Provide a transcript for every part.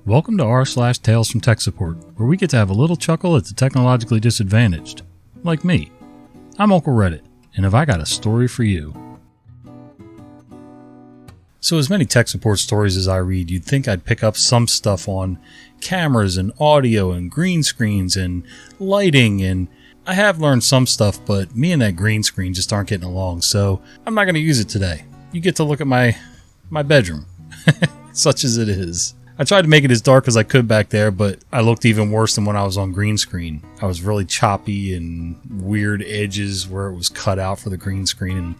Welcome to r/Tales from Tech Support, where we get to have a little chuckle at the technologically disadvantaged. Like me. I'm Uncle Reddit, and have I got a story for you. So as many tech support stories as I read, you'd think I'd pick up some stuff on cameras and audio and green screens and lighting, and I have learned some stuff, but me and that green screen just aren't getting along, so I'm not going to use it today. You get to look at my bedroom, such as it is. I tried to make it as dark as I could back there, but I looked even worse than when I was on green screen. I was really choppy and weird edges where it was cut out for the green screen, and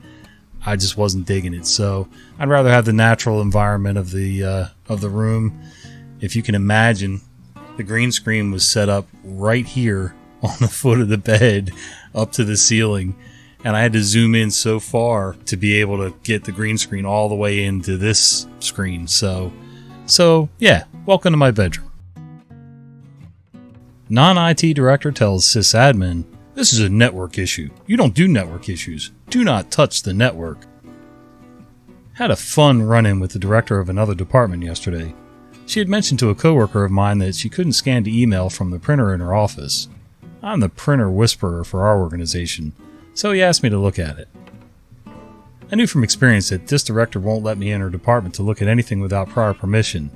I just wasn't digging it. So I'd rather have the natural environment of the room. If you can imagine, the green screen was set up right here on the foot of the bed up to the ceiling, and I had to zoom in so far to be able to get the green screen all the way into this screen. So yeah, welcome to my bedroom. Non-IT director tells sysadmin, "This is a network issue. You don't do network issues. Do not touch the network." Had a fun run-in with the director of another department yesterday. She had mentioned to a coworker of mine that she couldn't scan the email from the printer in her office. I'm the printer whisperer for our organization, so he asked me to look at it. I knew from experience that this director won't let me in her department to look at anything without prior permission.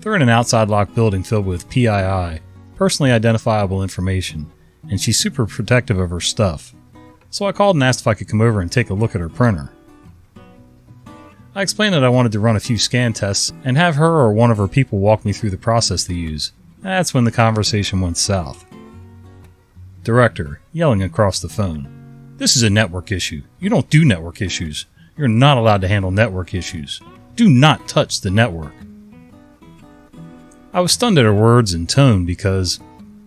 They're in an outside locked building filled with PII, personally identifiable information, and she's super protective of her stuff. So I called and asked if I could come over and take a look at her printer. I explained that I wanted to run a few scan tests and have her or one of her people walk me through the process they use. That's when the conversation went south. Director, yelling across the phone, "This is a network issue. You don't do network issues. You're not allowed to handle network issues. Do not touch the network." I was stunned at her words and tone because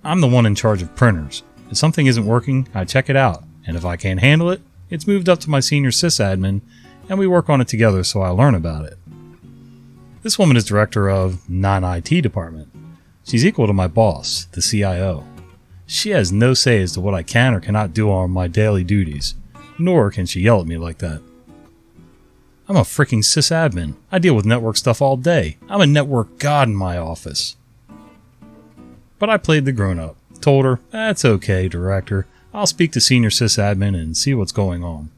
I'm the one in charge of printers. If something isn't working, I check it out, and if I can't handle it, it's moved up to my senior sysadmin, and we work on it together so I learn about it. This woman is director of non-IT department. She's equal to my boss, the CIO. She has no say as to what I can or cannot do on my daily duties, nor can she yell at me like that. I'm a freaking sysadmin. I deal with network stuff all day. I'm a network god in my office. But I played the grown-up. Told her, "That's okay, director. I'll speak to senior sysadmin and see what's going on."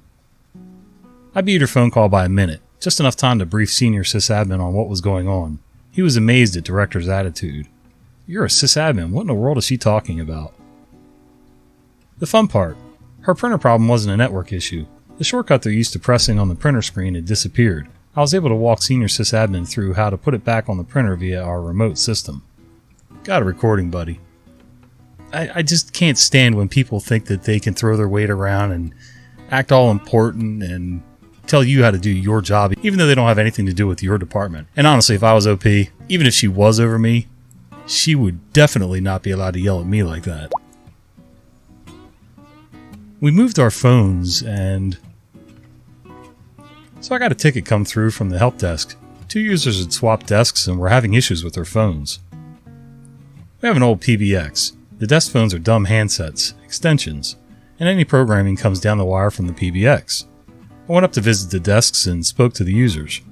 I beat her phone call by a minute, just enough time to brief senior sysadmin on what was going on. He was amazed at director's attitude. "You're a sysadmin. What in the world is she talking about?" The fun part, her printer problem wasn't a network issue. The shortcut they're used to pressing on the printer screen had disappeared. I was able to walk senior sysadmin through how to put it back on the printer via our remote system. Got a recording, buddy. I just can't stand when people think that they can throw their weight around and act all important and tell you how to do your job, even though they don't have anything to do with your department. And honestly, if I was OP, even if she was over me, she would definitely not be allowed to yell at me like that. We moved our phones, and so I got a ticket come through from the help desk. 2 users had swapped desks and were having issues with their phones. We have an old PBX. The desk phones are dumb handsets, extensions, and any programming comes down the wire from the PBX. I went up to visit the desks and spoke to the users.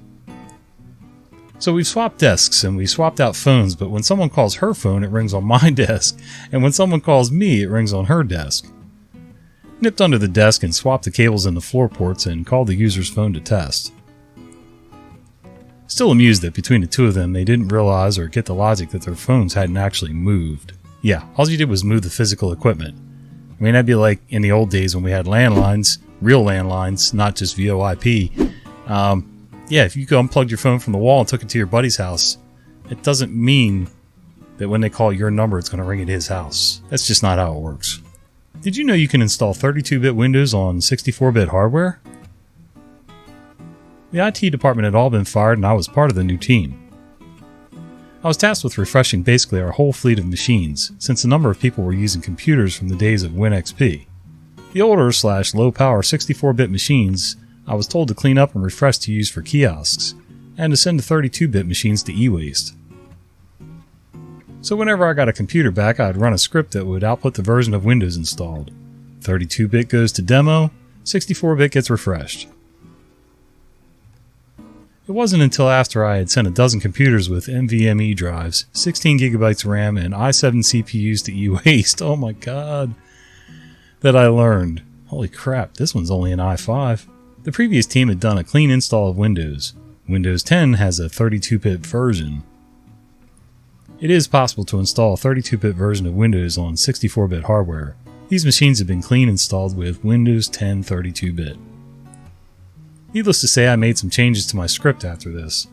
So we've swapped desks and we swapped out phones, but when someone calls her phone, it rings on my desk, and when someone calls me, it rings on her desk. Nipped under the desk and swapped the cables in the floor ports and called the user's phone to test. Still amused that between the two of them, they didn't realize or get the logic that their phones hadn't actually moved. Yeah, all you did was move the physical equipment. I mean, that'd be like in the old days when we had landlines, real landlines, not just VoIP. Yeah, if you unplugged your phone from the wall and took it to your buddy's house, it doesn't mean that when they call your number, it's going to ring at his house. That's just not how it works. Did you know you can install 32-bit Windows on 64-bit hardware? The IT department had all been fired and I was part of the new team. I was tasked with refreshing basically our whole fleet of machines, since a number of people were using computers from the days of WinXP. The older/low-power 64-bit machines I was told to clean up and refresh to use for kiosks, and to send the 32-bit machines to e-waste. So whenever I got a computer back, I'd run a script that would output the version of Windows installed. 32-bit goes to demo, 64-bit gets refreshed. It wasn't until after I had sent a dozen computers with NVMe drives, 16 gigabytes of RAM, and i7 CPUs to e-waste, oh my god, that I learned, holy crap, this one's only an i5. The previous team had done a clean install of Windows. Windows 10 has a 32-bit version. It is possible to install a 32-bit version of Windows on 64-bit hardware. These machines have been clean installed with Windows 10 32-bit. Needless to say, I made some changes to my script after this.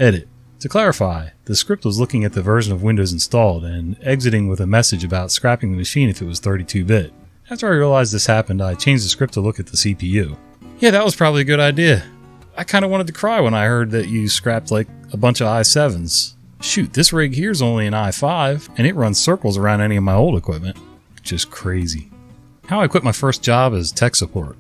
Edit. To clarify, the script was looking at the version of Windows installed and exiting with a message about scrapping the machine if it was 32-bit. After I realized this happened, I changed the script to look at the CPU. Yeah, that was probably a good idea. I kinda wanted to cry when I heard that you scrapped like a bunch of i7s. Shoot, this rig here's only an i5, and it runs circles around any of my old equipment. Just crazy. How I quit my first job as tech support.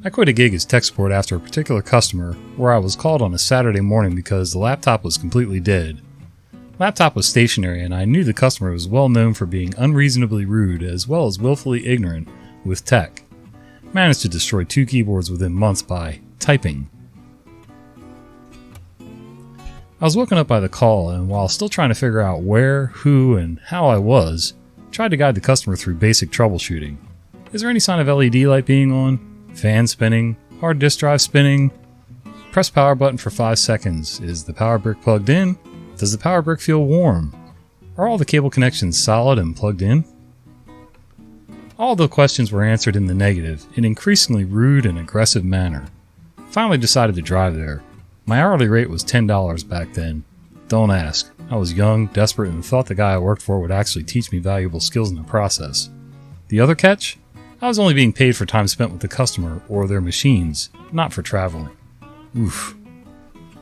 I quit a gig as tech support after a particular customer where I was called on a Saturday morning because the laptop was completely dead. Laptop was stationary and I knew the customer was well known for being unreasonably rude as well as willfully ignorant with tech. Managed to destroy 2 keyboards within months by typing. I was woken up by the call and while still trying to figure out where, who, and how I was, tried to guide the customer through basic troubleshooting. Is there any sign of LED light being on? Fan spinning? Hard disk drive spinning? Press power button for 5 seconds. Is the power brick plugged in? Does the power brick feel warm? Are all the cable connections solid and plugged in? All the questions were answered in the negative, in increasingly rude and aggressive manner. Finally decided to drive there. My hourly rate was $10 back then. Don't ask. I was young, desperate, and thought the guy I worked for would actually teach me valuable skills in the process. The other catch? I was only being paid for time spent with the customer or their machines, not for traveling. Oof.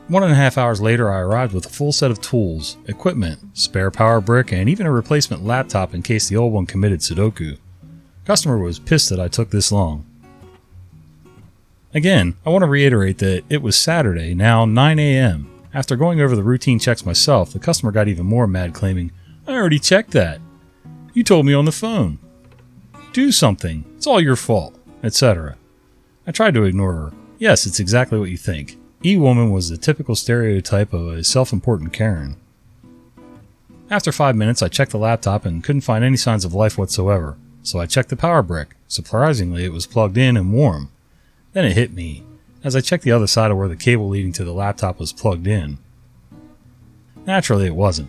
1.5 hours later, I arrived with a full set of tools, equipment, spare power brick, and even a replacement laptop in case the old one committed Sudoku. Customer was pissed that I took this long. Again, I want to reiterate that it was Saturday, now 9 a.m. After going over the routine checks myself, the customer got even more mad, claiming, "I already checked that. You told me on the phone. Do something. It's all your fault," etc. I tried to ignore her. Yes, it's exactly what you think. E-woman was the typical stereotype of a self-important Karen. After 5 minutes, I checked the laptop and couldn't find any signs of life whatsoever, so I checked the power brick. Surprisingly, it was plugged in and warm. Then it hit me, as I checked the other side of where the cable leading to the laptop was plugged in. Naturally, it wasn't.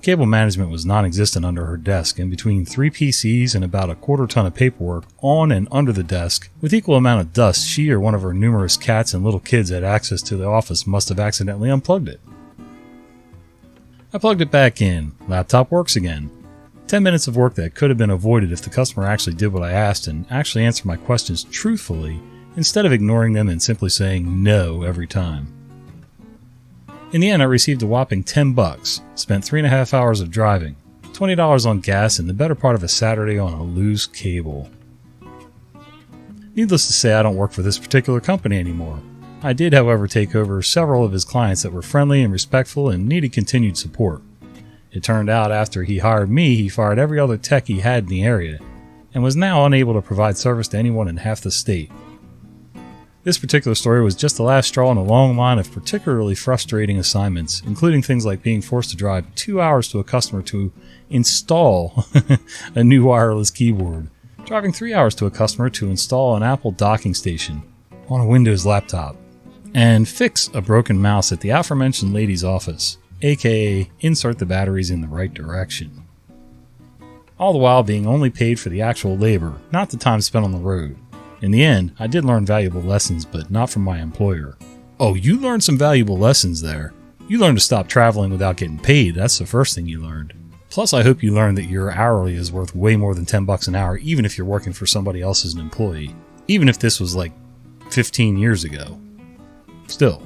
Cable management was non-existent under her desk, and between 3 PCs and about a quarter ton of paperwork on and under the desk, with equal amount of dust, she or one of her numerous cats and little kids had access to the office must have accidentally unplugged it. I plugged it back in. Laptop works again. 10 minutes of work that could have been avoided if the customer actually did what I asked and actually answered my questions truthfully, instead of ignoring them and simply saying no every time. In the end, I received a whopping $10, spent 3.5 hours of driving, $20 on gas, and the better part of a Saturday on a loose cable. Needless to say, I don't work for this particular company anymore. I did, however, take over several of his clients that were friendly and respectful and needed continued support. It turned out after he hired me, he fired every other tech he had in the area, and was now unable to provide service to anyone in half the state. This particular story was just the last straw in a long line of particularly frustrating assignments, including things like being forced to drive 2 hours to a customer to install a new wireless keyboard, driving 3 hours to a customer to install an Apple docking station on a Windows laptop, and fix a broken mouse at the aforementioned lady's office, aka insert the batteries in the right direction. All the while being only paid for the actual labor, not the time spent on the road. In the end, I did learn valuable lessons, but not from my employer. Oh, you learned some valuable lessons there. You learned to stop traveling without getting paid. That's the first thing you learned. Plus, I hope you learned that your hourly is worth way more than $10 an hour, even if you're working for somebody else as an employee. Even if this was like 15 years ago. Still.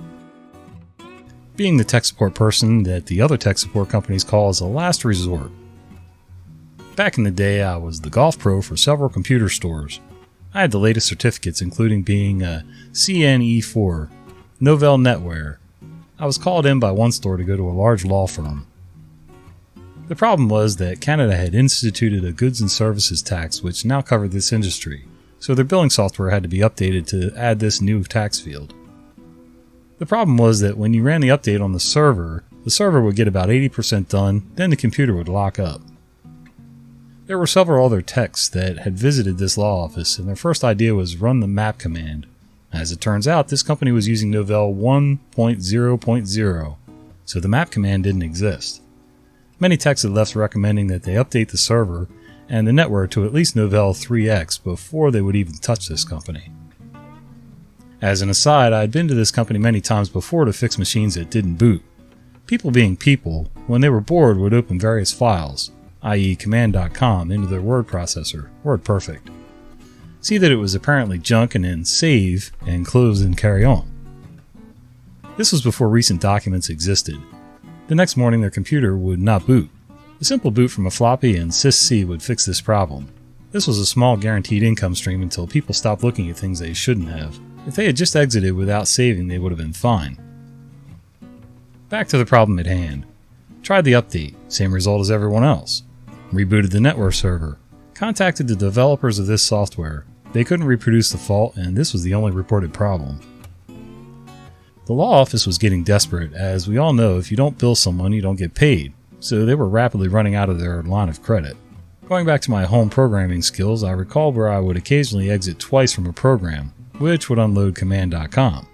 Being the tech support person that the other tech support companies call as a last resort. Back in the day, I was the golf pro for several computer stores. I had the latest certificates, including being a CNE4, Novell Netwear. I was called in by one store to go to a large law firm. The problem was that Canada had instituted a goods and services tax which now covered this industry, so their billing software had to be updated to add this new tax field. The problem was that when you ran the update on the server would get about 80% done, then the computer would lock up. There were several other techs that had visited this law office, and their first idea was run the map command. As it turns out, this company was using Novell 1.0.0, so the map command didn't exist. Many techs had left recommending that they update the server and the network to at least Novell 3X before they would even touch this company. As an aside, I had been to this company many times before to fix machines that didn't boot. People being people, when they were bored would open various files, i.e. command.com, into their word processor, WordPerfect. See that it was apparently junk and then save and close and carry on. This was before recent documents existed. The next morning their computer would not boot. A simple boot from a floppy and sysc would fix this problem. This was a small guaranteed income stream until people stopped looking at things they shouldn't have. If they had just exited without saving, they would have been fine. Back to the problem at hand. Tried the update, same result as everyone else. Rebooted the network server. Contacted the developers of this software. They couldn't reproduce the fault, and this was the only reported problem. The law office was getting desperate, as we all know if you don't bill someone, you don't get paid, so they were rapidly running out of their line of credit. Going back to my home programming skills, I recalled where I would occasionally exit twice from a program, which would unload command.com.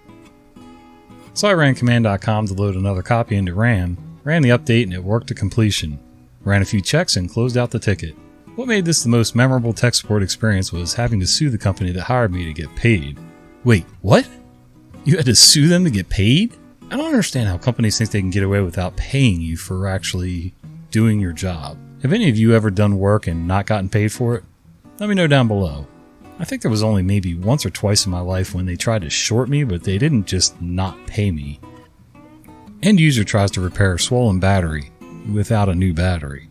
So I ran command.com to load another copy into RAM, ran the update and it worked to completion, ran a few checks and closed out the ticket. What made this the most memorable tech support experience was having to sue the company that hired me to get paid. Wait, what? You had to sue them to get paid? I don't understand how companies think they can get away without paying you for actually doing your job. Have any of you ever done work and not gotten paid for it? Let me know down below. I think there was only maybe once or twice in my life when they tried to short me, but they didn't just not pay me. End user tries to repair a swollen battery without a new battery.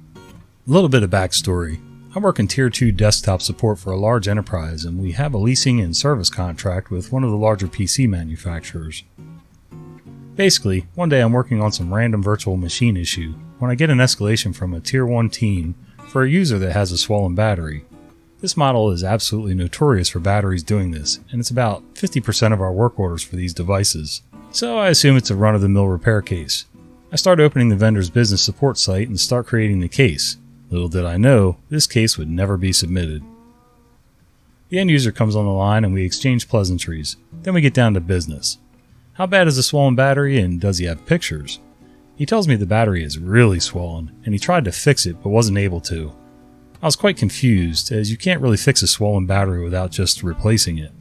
A little bit of backstory. I work in Tier 2 desktop support for a large enterprise, and we have a leasing and service contract with one of the larger PC manufacturers. Basically, one day I'm working on some random virtual machine issue when I get an escalation from a Tier 1 team for a user that has a swollen battery. This model is absolutely notorious for batteries doing this, and it's about 50% of our work orders for these devices. So I assume it's a run-of-the-mill repair case. I start opening the vendor's business support site and start creating the case. Little did I know, this case would never be submitted. The end user comes on the line and we exchange pleasantries. Then we get down to business. How bad is the swollen battery and does he have pictures? He tells me the battery is really swollen and he tried to fix it but wasn't able to. I was quite confused, as you can't really fix a swollen battery without just replacing it.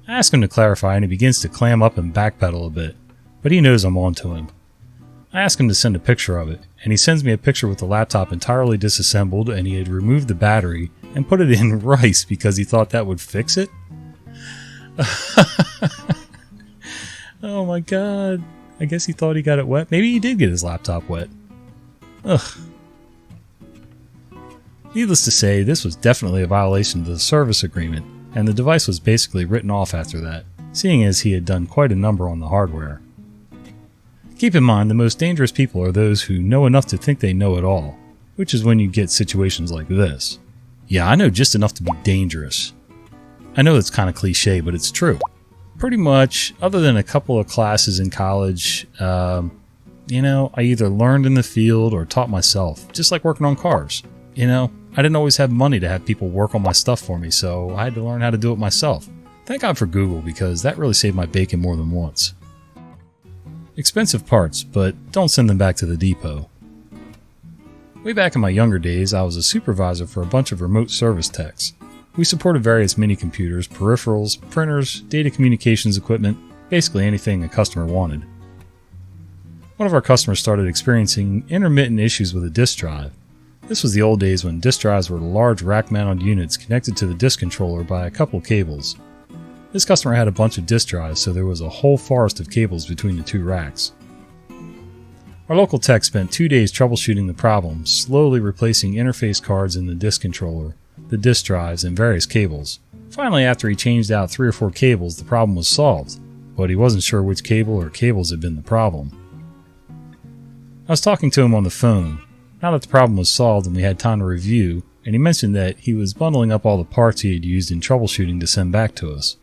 I ask him to clarify and he begins to clam up and backpedal a bit, but he knows I'm on to him. I ask him to send a picture of it, and he sends me a picture with the laptop entirely disassembled and he had removed the battery and put it in rice because he thought that would fix it? Oh my god, I guess he thought he got it wet. Maybe he did get his laptop wet. Ugh. Needless to say, this was definitely a violation of the service agreement, and the device was basically written off after that, seeing as he had done quite a number on the hardware. Keep in mind, the most dangerous people are those who know enough to think they know it all, which is when you get situations like this. Yeah, I know just enough to be dangerous. I know it's kind of cliche, but it's true. Pretty much, other than a couple of classes in college, I either learned in the field or taught myself, just like working on cars. I didn't always have money to have people work on my stuff for me, so I had to learn how to do it myself. Thank God for Google, because that really saved my bacon more than once. Expensive parts, but don't send them back to the depot. Way back in my younger days, I was a supervisor for a bunch of remote service techs. We supported various mini computers, peripherals, printers, data communications equipment, basically anything a customer wanted. One of our customers started experiencing intermittent issues with a disk drive. This was the old days when disk drives were large rack-mounted units connected to the disk controller by a couple cables. This customer had a bunch of disk drives, so there was a whole forest of cables between the two racks. Our local tech spent 2 days troubleshooting the problem, slowly replacing interface cards in the disk controller, the disk drives, and various cables. Finally, after he changed out 3 or 4 cables, the problem was solved, but he wasn't sure which cable or cables had been the problem. I was talking to him on the phone. Now that the problem was solved and we had time to review, and he mentioned that he was bundling up all the parts he had used in troubleshooting to send back to us.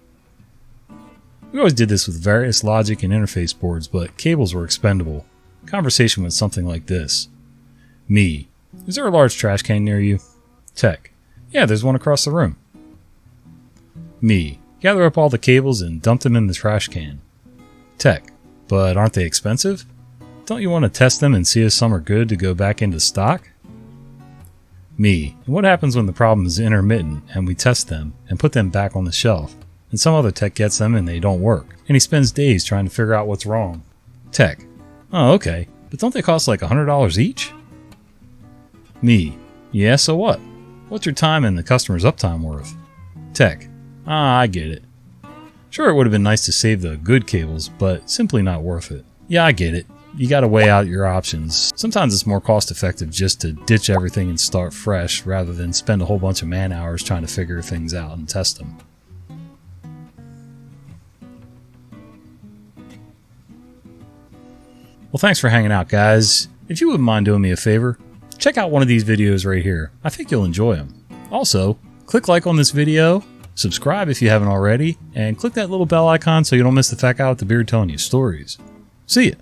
We always did this with various logic and interface boards, but cables were expendable. Conversation went something like this. Me. Is there a large trash can near you? Tech. Yeah, there's one across the room. Me. Gather up all the cables and dump them in the trash can. Tech. But aren't they expensive? Don't you want to test them and see if some are good to go back into stock? Me. And what happens when the problem is intermittent and we test them and put them back on the shelf, and some other tech gets them and they don't work, and he spends days trying to figure out what's wrong? Tech. Oh, okay. But don't they cost like $100 each? Me. Yeah, so what? What's your time and the customer's uptime worth? Tech. I get it. Sure, it would have been nice to save the good cables, but simply not worth it. Yeah, I get it. You gotta weigh out your options. Sometimes it's more cost effective just to ditch everything and start fresh rather than spend a whole bunch of man hours trying to figure things out and test them. Well, thanks for hanging out, guys. If you wouldn't mind doing me a favor, check out one of these videos right here. I think you'll enjoy them. Also, click like on this video, subscribe if you haven't already, and click that little bell icon so you don't miss the fat guy with the beard telling you stories. See ya!